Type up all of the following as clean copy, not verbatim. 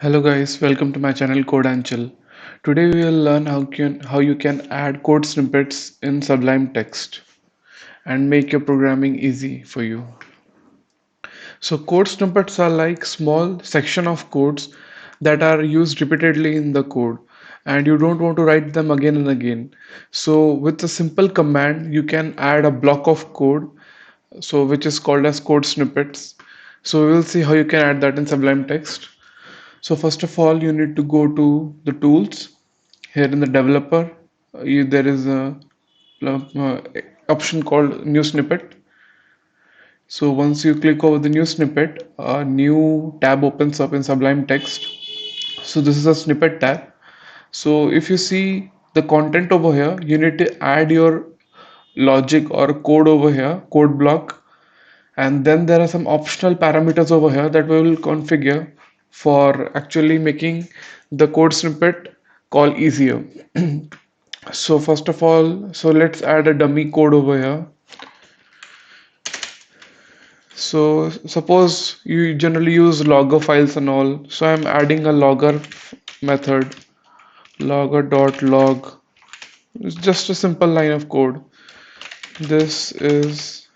Hello guys, welcome to my channel Code and Chill. Today we will learn how you can add code snippets in Sublime text and make your programming easy for you. So code snippets are like small section of codes that are used repeatedly in the code and you don't want to write them again and again. So with a simple command you can add a block of code which is called as code snippets. So we will see how you can add that in Sublime text. So first of all, you need to go to the tools. Here in the developer, there is a uh, option called new snippet. So once you click over the new snippet, a new tab opens up in Sublime text. So this is a snippet tab. So if you see the content over here, you need to add your logic or code over here, code block, and then there are some optional parameters over here that we will configure for actually making the code snippet call easier. So first of all, so let's add a dummy code over here. So suppose you generally use logger files and all, so I'm adding a logger method, logger.log. It's just a simple line of code. This is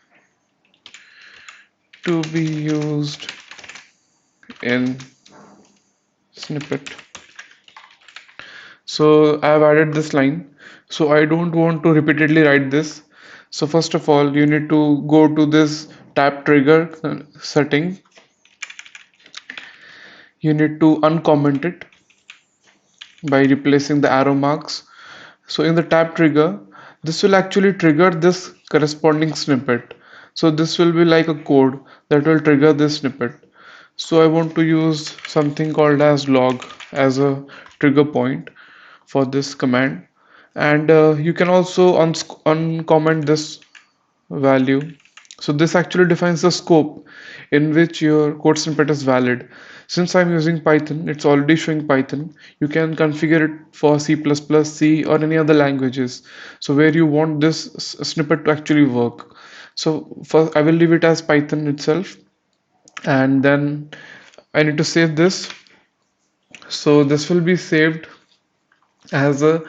to be used in snippet. So I have added this line. So I don't want to repeatedly write this. So first of all, you need to go to this tab trigger setting. You need to uncomment it by replacing the arrow marks. So in the tab trigger, this will actually trigger this corresponding snippet. So this will be like a code that will trigger this snippet. So I want to use something called as log as a trigger point for this command, and you can also uncomment this value. So this actually defines the scope in which your code snippet is valid. Since I'm using Python, it's already showing Python. You can configure it for C++, C, or any other languages, so where you want this snippet to actually work. So first I will leave it as Python itself, and then I need to save this. So this will be saved as a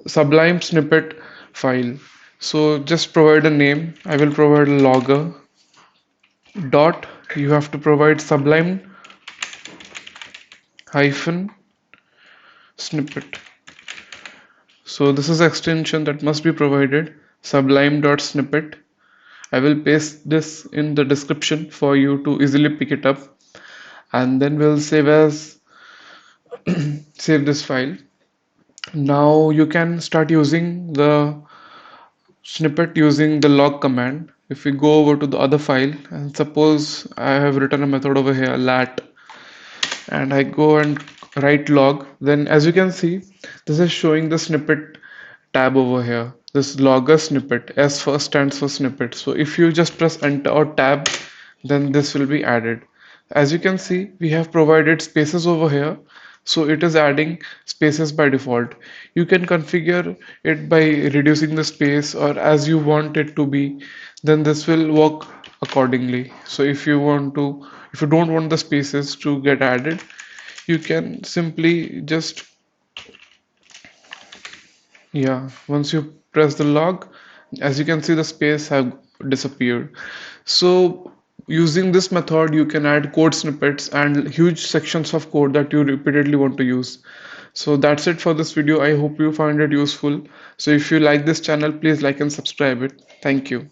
Sublime snippet file. So just provide a name. I will provide a logger dot. You have to provide Sublime hyphen snippet. So this is extension that must be provided, Sublime.snippet. I will paste this in the description for you to easily pick it up, and then we'll save this file. Now you can start using the snippet using the log command. If we go over to the other file, and suppose I have written a method over here, lat, and I go and write log, then as you can see, this is showing the snippet tab over here. This logger snippet, S first stands for snippet. So if you just press enter or tab, then this will be added. As you can see, we have provided spaces over here, so it is adding spaces by default. You can configure it by reducing the space or as you want it to be, then this will work accordingly. So if you don't want the spaces to get added, you can simply just, yeah, once you press the log, as you can see, the space have disappeared. So using this method, you can add code snippets and huge sections of code that you repeatedly want to use. So that's it for this video. I hope you find it useful. So if you like this channel, please like and subscribe it. Thank you.